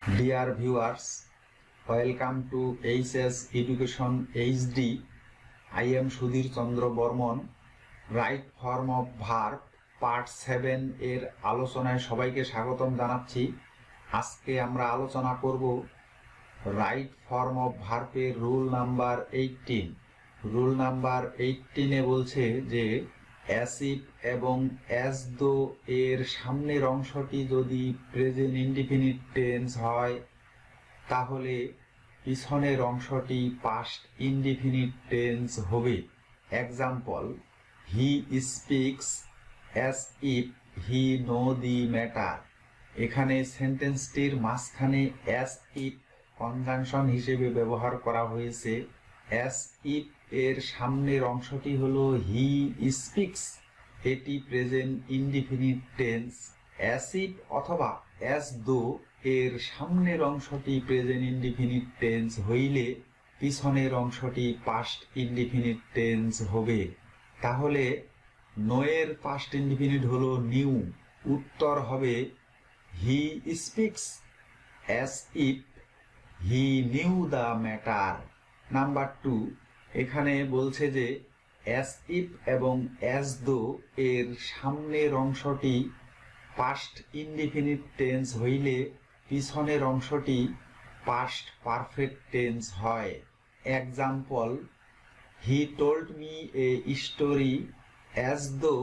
Dear viewers, welcome to HS Education HD. I am Sudhir Chandra Bormon. Right form of verb part 7 এর আলোচনায় সবাইকে স্বাগতম জানাচ্ছি। আজকে আমরা আলোচনা করব রাইট ফর্ম অফ ভার্বের রুল নাম্বার 18। রুল নাম্বার 18 এ বলছে যে অ্যাজ ইফ এবং অ্যাজ দো এর সামনের অংশটি যদি প্রেজেন্ট ইনডিফিনিট টেন্স হয় তাহলে পিছনের অংশটি পাস্ট ইনডিফিনিট টেন্স হবে। Example, he speaks as if he know the matter. এখানে সেন্টেন্সটির মাঝখানে অ্যাজ ইফ কনজাংশন হিসেবে ব্যবহার করা হয়েছে। অ্যাজ ইফ এর সামনের অংশটি হলো হি স্পিক্স, এটি present indefinite tense. As if অথবা অ্যাজ দো এর সামনের অংশটি প্রেজেন্ট ইনডিফিনিট টেন্স হইলে পিছনের অংশটি পাস্ট ইনডিফিনিট টেন্স হবে। তাহলে নো এর পাস্ট ইনডিফিনিট হলো নিউ। উত্তর হবে he speaks as if he knew the matter. Number 2, এখানে বলছে যে অ্যাজ ইফ এবং অ্যাজ দো এর সামনের অংশটি পাস্ট ইনডিফিনিট টেন্স হইলে পিছনের অংশটি পাস্ট পারফেক্ট টেন্স হয়। Example, he told me a story as though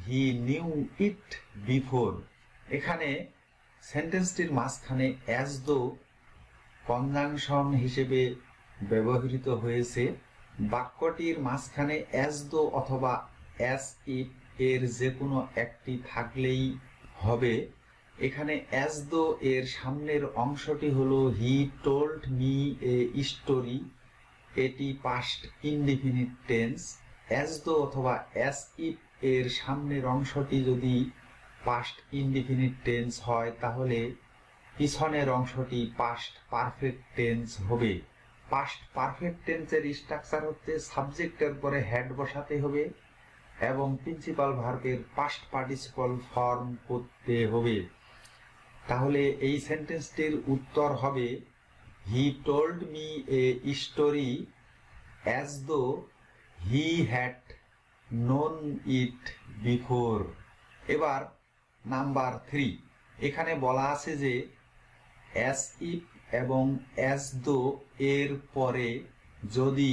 he knew it before. এখানে সেন্টেন্সটির মাঝখানে অ্যাজ দো কনজাংশন হিসেবে ব্যবহৃত হয়েছে। বাক্যটির মাঝখানে অ্যাজ দো অথবা অ্যাজ ইফ এর যে কোনো একটি থাকলেই হবে। এখানে অ্যাজ দো এর সামনের অংশটি হলো he told me a story, এটি past indefinite tense. As though অথবা অ্যাজ ইফ এর সামনের অংশটি যদি পাস্ট ইনডিফিনিট টেন্স হয় তাহলে পিছনের অংশটি পাস্ট পারফেক্ট টেন্স হবে। পাস্ট পারফেক্ট টেন্সের স্ট্রাকচার হচ্ছে সাবজেক্টের পরে হেড বসাতে হবে এবং প্রিন্সিপাল ভার্বের পাস্ট পার্টিসিপল ফর্ম করতে হবে। তাহলে এই সেন্টেন্সটির উত্তর হবে হি told me a story as though he had known it before. এবার নাম্বার 3, এখানে বলা আছে যে অ্যাজ ইফ এবং অ্যাজ দো এর পরে যদি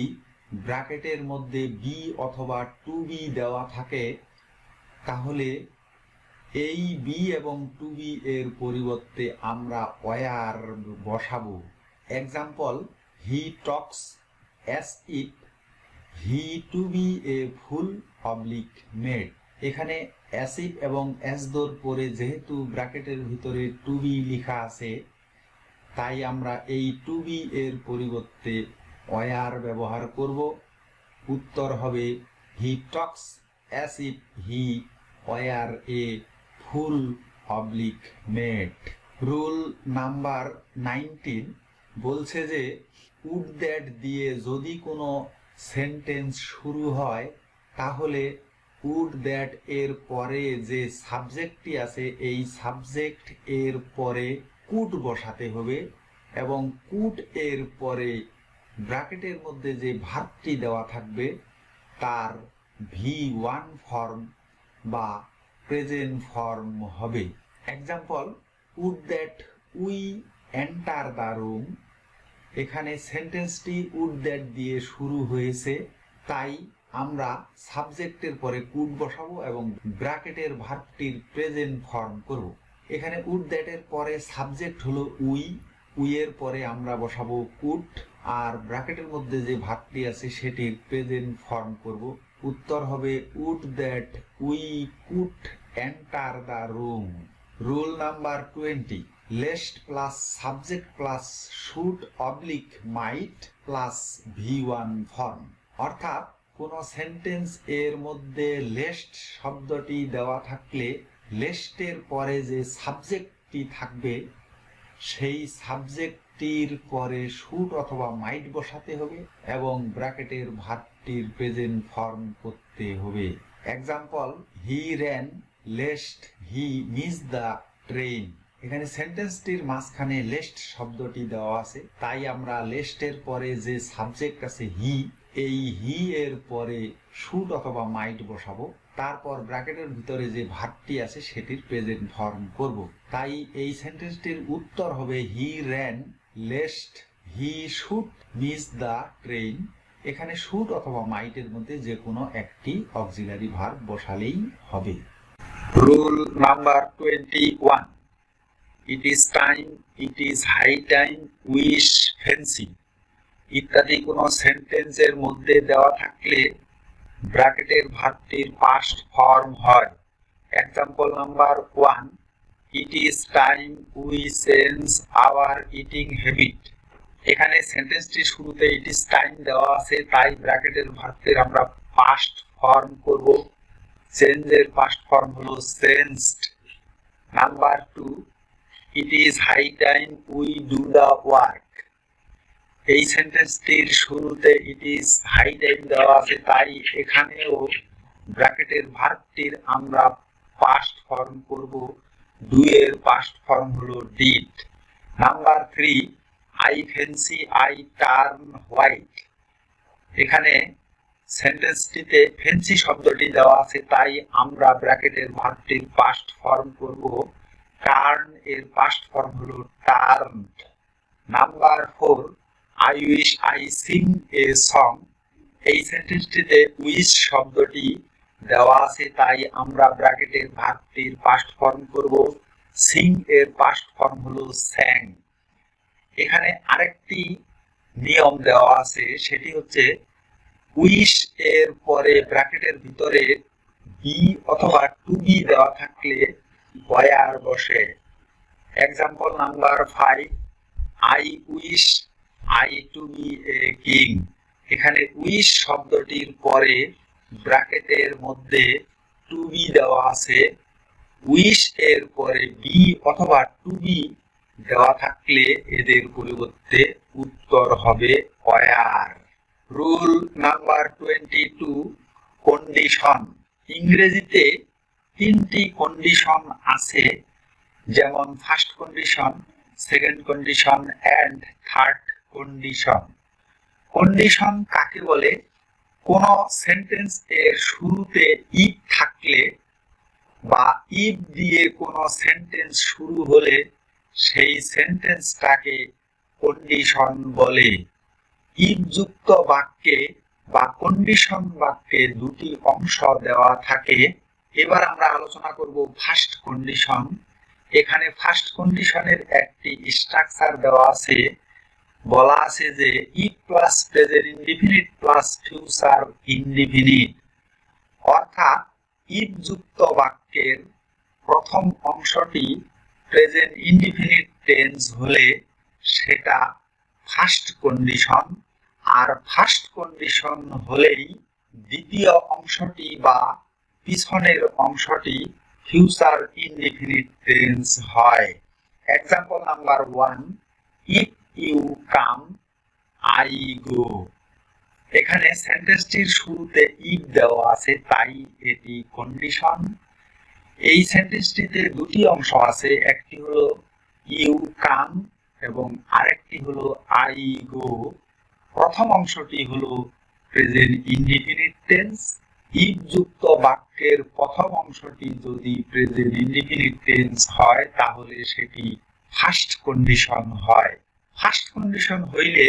ব্র্যাকেটের মধ্যে বি অথবা টু বি দেওয়া থাকে তাহলে এই বি এবং টু বি এর পরিবর্তে আমরা ওয়ার বসাবো। Example, he talks as if he to be a fool oblique made. এখানে অ্যাজ ইফ এবং অ্যাজ দোর পরে যেহেতু ব্র্যাকেটের ভিতরে টু বি লেখা আছে তাই আমরা এই টু বি এর পরিবর্তে ওয়ার ব্যবহার করব। উত্তর হবে he talks as if he were a fool oblique mad. Rule number 19 বলছে যে উড দ্যাট দিয়ে যদি কোনো সেন্টেন্স শুরু হয় তাহলে উড দ্যাট এর পরে যে সাবজেক্টটি আছে এই সাবজেক্ট এর পরে কুড বসাতে হবে এবং কুড এর পরে ব্র্যাকেটের মধ্যে যে ভার্বটি দেওয়া থাকবে তার V1 ফর্ম বা প্রেজেন্ট ফর্ম হবে। Example, would that we enter the room. এখানে সেন্টেন্সটি উড দ্যাট দিয়ে শুরু হয়েছে তাই আমরা সাবজেক্টের পরে কুড বসাবো এবং ব্র্যাকেটের ভার্বটির প্রেজেন্ট ফর্ম করব। এখানে উড দ্যাট এর পরে সাবজেক্ট হলো উই, উই এর পরে আমরা বসাবো কুড আর ব্র্যাকেটের মধ্যে যে ভার্বটি আছে সেটির প্রেজেন্ট ফর্ম করব। উত্তর হবে would that we could enter the room. Rule number 20, lest plus subject plus should oblique might plus V1 form. অর্থাৎ কোন সেন্টেন্স এর মধ্যে লেস্ট শব্দটি দেওয়া থাকলে লেস্টের পরে যে সাবজেক্টটি থাকবে সেই সাবজেক্টটির পরে শুড অথবা মাইট বসাতে হবে এবং ব্র্যাকেটের ভার্বটির প্রেজেন্ট ফর্ম করতে হবে। Example, he ran lest he miss the train. এখানে সেন্টেন্সটির মাঝখানে লেস্ট শব্দটি দেওয়া আছে, তাই আমরা লেস্টের পরে যে সাবজেক্ট আছে হি, এই হি এর পরে শুড অথবা মাইট বসাবো, তারপর ব্র্যাকেটের ভিতরে যে ভার্বটি আছে সেটির প্রেজেন্ট ফর্ম করব। তাই এই সেন্টেন্সটির উত্তর হবে he ran lest he should miss the train. এখানে শুড অথবা মাইটের মধ্যে যে কোনো একটি অক্সিলারি ভার্ব বসালেই হবে। Rule number 21, it is time, it is high time, wish, fancy ইত্যাদি কোনো সেন্টেন্সের মধ্যে দেওয়া থাকলে ব্র্যাকেটের ভার্বটির পাস্ট ফর্ম হয়। Example number 1, it is time we change our eating habit. এখানে সেন্টেন্সটি শুরুতে ইট ইজ টাইম দেওয়া আছে, তাই ব্র্যাকেটের ভার্বটির আমরা পাস্ট ফর্ম করব। চেঞ্জের পাস্ট ফর্ম হলো changed. Number 2, it is high time we do the work. এই সেন্টেন্সটির শুরুতে ইট ইজ হাই টাইম দেওয়া আছে, তাই এখানেও ব্র্যাকেটের ভার্বটির আমরা পাস্ট ফর্ম করব। ডু এর পাস্ট ফর্ম হলো did. Number 3, I fancy I turn white. এখানে সেন্টেন্সটিতে ফ্যান্সি শব্দটি দেওয়া আছে, তাই আমরা ব্র্যাকেটের ভার্বটির পাস্ট ফর্ম করব। টার্ন এর পাস্ট ফর্ম হলো turned. Number 4, I wish I sing a song। এই সেন্টেন্সটিতে উইশ শব্দটি দেওয়া আছে, তাই আমরা ব্র্যাকেটের ভার্বটির পাস্ট ফর্ম করব। সিং এর পাস্ট ফর্ম হলো স্যাং। এখানে আরেকটি নিয়ম দেওয়া আছে, সেটি হচ্ছে উইশ এর পরে ব্র্যাকেটের ভিতরে বি অথবা টু বি দেওয়া থাকলে ওয়ার বসে। Example number 5, I wish I to be a king। এখানে উইশ শব্দটির পরে ব্র্যাকেটের মধ্যে টু বি দেওয়া আছে, উইশ এর পরে বি অথবা টু বি দেওয়া থাকলে এদের পরিবর্তে উত্তর হবে ওয়ার। Rule number 22, condition. ইংরেজিতে 3টি কন্ডিশন আছে, যেমন first condition, second condition and third condition. Condition কাকে বলে? কোন সেন্টেন্স এর শুরুতে ইফ থাকলে বা ইফ দিয়ে কোন সেন্টেন্স শুরু হলে সেই সেন্টেন্সটাকে কন্ডিশন বলে। ইফ যুক্ত বাক্যে বা কন্ডিশন বাক্যে দুটি অংশ দেওয়া থাকে। এবার আমরা আলোচনা করব ফার্স্ট কন্ডিশন। এখানে ফার্স্ট কন্ডিশনের একটি স্ট্রাকচার দেওয়া আছে, বলা আছে যে if plus present indefinite plus future indefinite, অর্থাৎ ইফ যুক্ত বাক্যের প্রথম অংশটি প্রেজেন্ট ইনডিফিনিট টেন্স হলে সেটা ফার্স্ট কন্ডিশন, আর ফার্স্ট কন্ডিশন হলেই দ্বিতীয় অংশটি বা পিছনের অংশটি ফিউচার ইনডিফিনিট টেন্স হয়। Example number 1, if you come I go. এখানে সেন্টেন্সটির শুরুতে ইফ দেওয়া আছে, তাই এটি কন্ডিশন। এই সেন্টেন্সটিতে দুটি অংশ আছে, একটি হলো ইউ কাম এবং আরেকটি হলো আই গো। প্রথম অংশটি হলো প্রেজেন্ট ইনডিফিনিট টেন্স। ইফ যুক্ত বাক্যের প্রথম অংশটি যদি প্রেজেন্ট ইনডিফিনিট টেন্স হয় তাহলে সেটি ফার্স্ট কন্ডিশন হয়। ফার্স্ট কন্ডিশন হইলে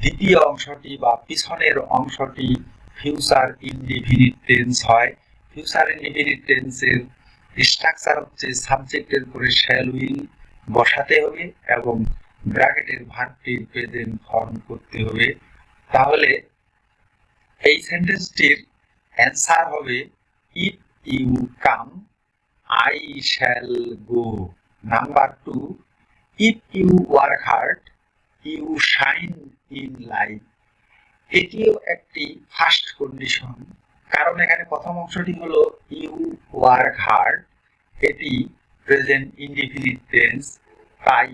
দ্বিতীয় অংশটি বা পিছনের অংশটি ফিউচার ইনডিফিনিট টেন্স হয়। ফিউচার ইনডিফিনিট টেন্সের স্ট্রাকচার হচ্ছে সাবজেক্টের পরে শ্যাল উইল বসাতে হবে এবং ব্র্যাকেটের ভার্বটির প্রেজেন্ট ফর্ম করতে হবে। তাহলে এই সেন্টেন্সটির অ্যান্সার হবে if you come I shall go. Number 2, if you work hard you shine in life. এটিও একটি ফার্স্ট কন্ডিশন, কারণ এখানে প্রথম অংশটি হলো ইউ ওয়ার্ক হার্ড, এটি প্রেজেন্ট ইনডিফিনিট টেন্স, তাই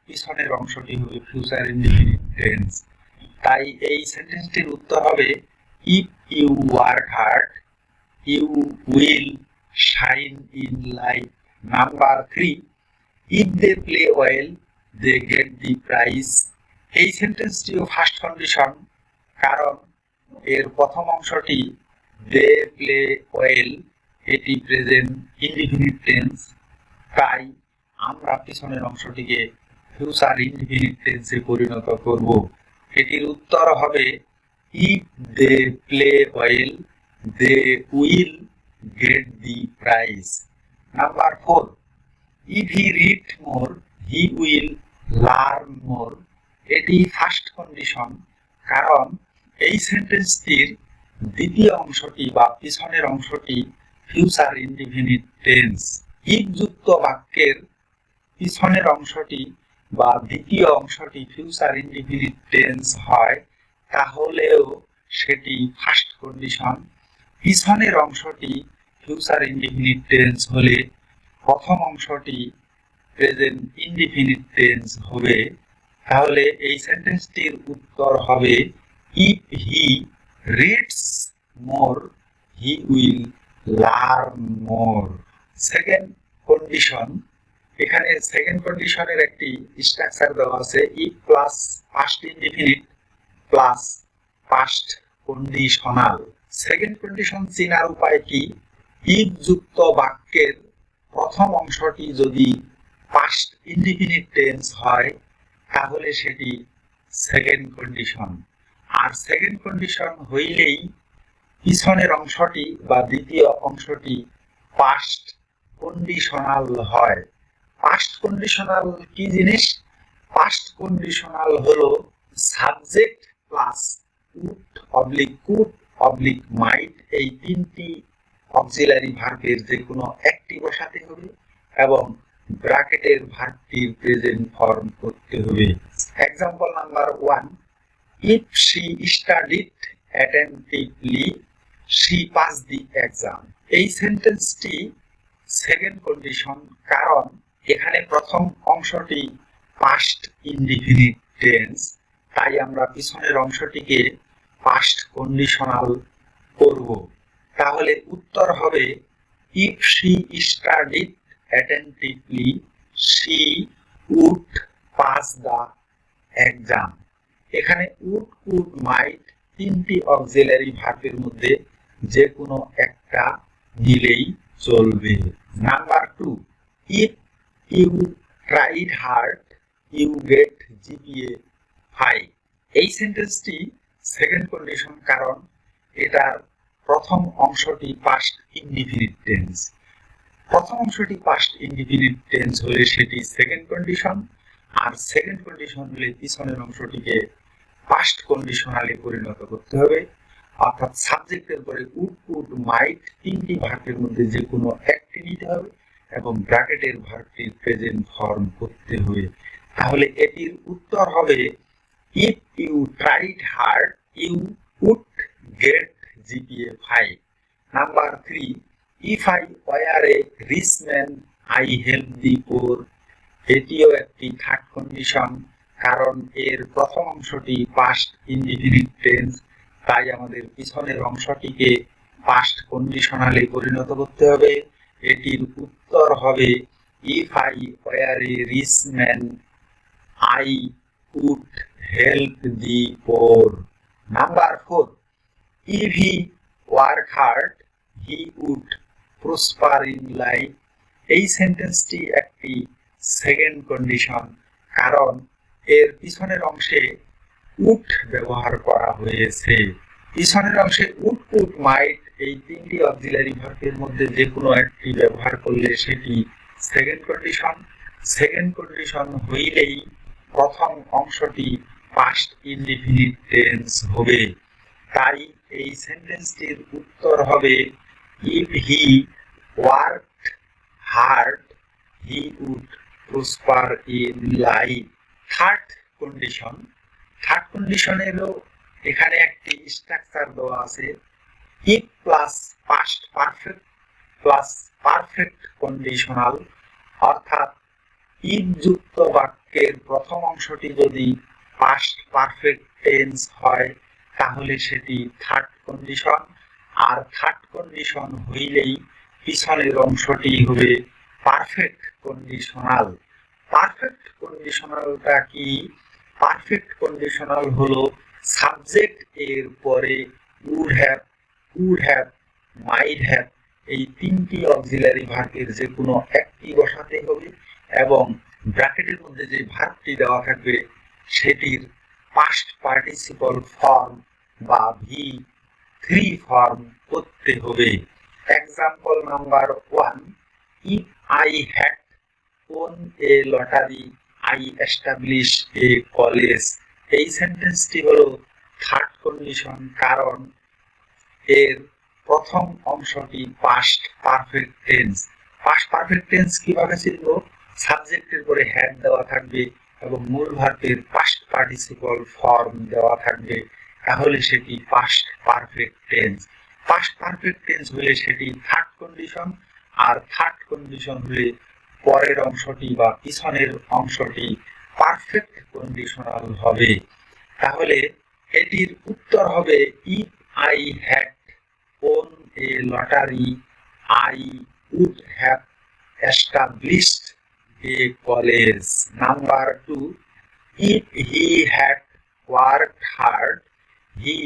পিছনের অংশটি হবে ফিউচার ইনডিফিনিট টেন্স। তাই এই সেন্টেন্সটির উত্তর হবে if you work hard you will shine in life. Number 3, if they play well they get the prize. এই সেন্টেন্সটিও ফার্স্ট কন্ডিশন, কারণ এর প্রথম অংশটি দে প্লে ওয়েল, এটি প্রেজেন্ট ইনডিফিনিট টেন্স, তাই আমরা পিছনের অংশটিকে ফিউচার ইনডিফিনিট টেন্সে পরিণত করব। এটির উত্তর হবে if they play well they will get the prize. Number 4, if he read more he will learn more. এটি ফার্স্ট কন্ডিশন, কারণ এই সেন্টেন্সটির দ্বিতীয় অংশটি বা পিছনের অংশটি ফিউচার ইনডিফিনিট টেন্স। ইফ যুক্ত বাক্যের পিছনের অংশটি বা দ্বিতীয় অংশটি ফিউচার ইনডিফিনিট টেন্স হয়, তাহলেও সেটি ফার্স্ট কন্ডিশন। পিছনের অংশটি ফিউচার ইনডিফিনিট টেন্স হলে প্রথম অংশটি প্রেজেন্ট ইনডিফিনিট টেন্স হবে। তাহলে এই সেন্টেন্সটির উত্তর হবে if he reads more he will learn more. Second condition, এখানে সেকেন্ড কন্ডিশনের একটি স্ট্রাকচার দেওয়া আছে, if plus past indefinite plus past conditional. Second condition চেনার উপায় কি? ইফ যুক্ত বাক্যের প্রথম অংশটি যদি পাস্ট ইনডিফিনিট টেন্স হয়, তাহলে সেটি সেকেন্ড কন্ডিশন। আর সেকেন্ড কন্ডিশন হইলেই পিছনের অংশটি বা দ্বিতীয় অংশটি পাস্ট কন্ডিশনাল হয়। পাস্ট কন্ডিশনাল কি জিনিস? পাস্ট কন্ডিশনাল হলো subject plus would oblique could oblique might, এই তিনটি অক্সিলারি ভার্বের যে কোনো একটি বসাতে হবে এবং ব্র্যাকেটের ভার্বটির প্রেজেন্ট ফর্ম করতে হবে। Example number 1, if she studied attentively she pass the exam. এই সেন্টেন্সটি সেকেন্ড কন্ডিশন, কারণ এখানে প্রথম অংশটি পাস্ট ইনডিফিনিট টেন্স, তাই আমরা পিছনের অংশটিকে পাস্ট কন্ডিশনাল করব। তাহলে উত্তর হবে if she studied attentively she would pass the exam. এখানে উড কুড মাইট তিনটি অক্সিলারি ভার্বের মধ্যে যে কোনো একটা নিলেই চলবে। Number 2, if you tried hard you get GPA 5। এই সেন্টেন্সটি সেকেন্ড কন্ডিশন, কারণ এটার প্রথম অংশটি পাস্ট ইনডিফিনিট টেন্স। প্রথম অংশটি পাস্ট ইনডিফিনিট টেন্স হলে সেটি সেকেন্ড কন্ডিশন, আর সেকেন্ড কন্ডিশন হলে পিছনের অংশটিকে পাস্ট কন্ডিশনালে পরিণত করতে হবে, অর্থাৎ সাবজেক্টের পরে উড কুড মাইট তিনটি ভার্বের মধ্যে যে কোনো একটি নিতে হবে এবং ব্র্যাকেটের ভার্বটির প্রেজেন্ট ফর্ম করতে হবে। তাহলে এটির উত্তর হবে if you tried hard you would get GPA 5। Number 3, if I were a rich man I help the poor. এটিও একটি থার্ড কন্ডিশন, কারণ এর প্রথম অংশটি পাস্ট ইনডিফিনিট টেন্স, তাই আমাদের পিছনের অংশটিকে পাস্ট কন্ডিশনালে পরিণত করতে হবে। এটির উত্তর হবে if I were a rich man I would help the poor. Number 4, if he work hard he would prosper in life. এই সেন্টেন্সটি একটি সেকেন্ড কন্ডিশন, কারণ এর পিছনের অংশে উড ব্যবহার করা হয়েছে। পিছনের অংশে উড কুড মাইট এই তিনটি অক্সিলারি ভার্বের মধ্যে যে কোনো একটি ব্যবহার করলে সেটি সেকেন্ড কন্ডিশন। সেকেন্ড কন্ডিশন হইলেই প্রথম অংশটি পাস্ট ইনডিফিনিট টেন্স হবে। তাই এই সেন্টেন্সটির উত্তর হবে if he worked hard he would prosper in life. Third condition, third কন্ডিশনেরও এখানে একটি স্ট্রাকচার দেওয়া আছে, if plus past perfect plus perfect conditional, অর্থাৎ ইফ যুক্ত বাক্যের প্রথম অংশটি যদি পাস্ট পারফেক্ট টেন্স হয়, তাহলে সেটি থার্ড কন্ডিশন, আর থার্ড কন্ডিশন হইলেই পিছনের অংশটি হবে পারফেক্ট কন্ডিশনাল। পারফেক্ট কন্ডিশনালটা কি? পারফেক্ট কন্ডিশনাল হলো সাবজেক্ট এর পরে উড হ্যাভ, মাইট হ্যাভ এই তিনটি অক্সিলারি ভার্বের যে কোনো একটি বসাতে হবে এবং ব্র্যাকেটের মধ্যে যে ভার্বটি দেওয়া থাকবে সেটির পাস্ট পার্টিসিপল ফর্ম বা V3 ফর্ম করতে হবে। Example number 1, if I had won a lottery I establish a college। এই সেন্টেন্সটি হলো থার্ড কন্ডিশন, কারণ এর প্রথম অংশটি past perfect tense. Past perfect tense কিভাবে চিনব? সাবজেক্টের পরে হ্যাড দেওয়া থাকবে এবং মূল ভার্বের পাস্ট পার্টিসিপল ফর্ম দেওয়া থাকবে, তাহলে সেটি past perfect tense. Past perfect tense হলে সেটি থার্ড কন্ডিশন, আর থার্ড কন্ডিশন হলে পরের অংশটি বা পিছনের অংশটি পারফেক্ট কন্ডিশনাল হবে। তাহলে এটির উত্তর হবে if I had won a lottery I would have established a college। Number 2, if he had worked hard he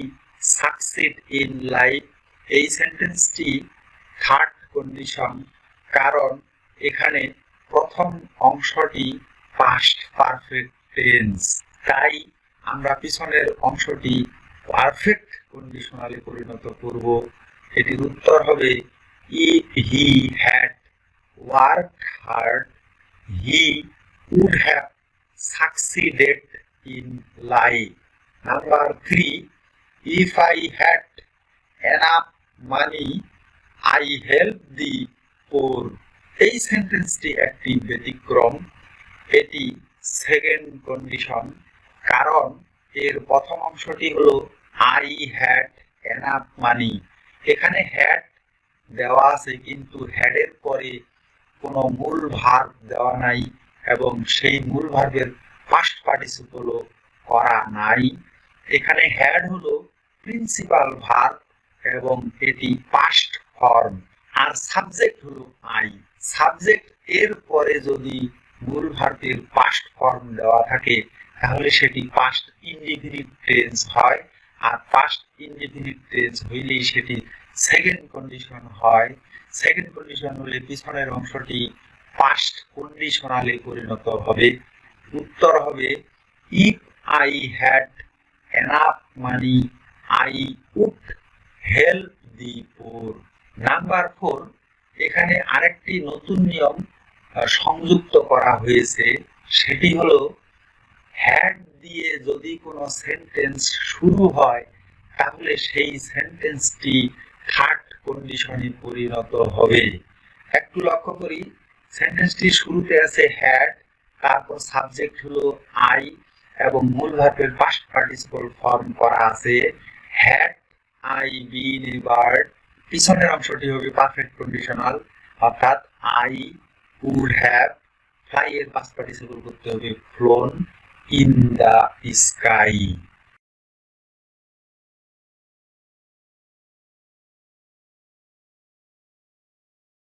succeed in life। এই সেন্টেন্সটি থার্ড কন্ডিশন, কারণ এখানে প্রথম অংশটি পাস্ট পারফেক্ট টেন্স, তাই আমরা পিছনের অংশটি পারফেক্ট কন্ডিশনালে পরিণত করব। এটির উত্তর হবে if he had worked hard he would have succeeded in life। Number 3, if I had enough money I help the poor। এই সেন্টেন্সটি একটি ব্যতিক্রম, এটি সেকেন্ড কন্ডিশন, কারণ এর প্রথম অংশটি হলো I had enough money। এখানে হ্যাড দেওয়া আছে কিন্তু হ্যাডের পরে কোনো মূল ভার্ব দেওয়া নাই এবং সেই মূল ভার্বের পাস্ট পার্টিসিপলও করা নাই। এখানে হ্যাড হলো প্রিন্সিপাল ভার্ব এবং এটি পাস্ট ফর্ম, আর সাবজেক্ট হলো আই। সাবজেক্ট এর পরে যদি মূল ভার্বের পাস্ট ফর্ম দেওয়া থাকে তাহলে সেটি পাস্ট ইনডিফিনিট টেন্স হয়, আর পাস্ট ইনডিফিনিট টেন্স হইলেই সেটি সেকেন্ড কন্ডিশন হয়। সেকেন্ড কন্ডিশন হলে পিছনের অংশটি পাস্ট কন্ডিশনালে পরিণত হবে। উত্তর হবে if I had enough money I would help the poor. Number 4, এখানে আরেকটি নতুন নিয়ম সংযুক্ত করা হয়েছে, সেটি হলো হ্যাড দিয়ে যদি কোনো সেন্টেন্স শুরু হয় তাহলে সেই সেন্টেন্সটি থার্ড কন্ডিশনে পরিণত হবে। একটু লক্ষ্য করি, সেন্টেন্সটি শুরুতে আছে হ্যাড, তারপর সাবজেক্ট হলো আই এবং মূল ভার্বের পাস্ট পার্টিসিপল ফর্ম করা আছে had I been a bird. পিছনের অংশটি হবে পারফেক্ট কন্ডিশনাল, অর্থাৎ আই উড হ্যাভ, ফ্লাই এর পাস্ট পার্টিসিপল করতে হবে ফ্লোন ইন দা স্কাই।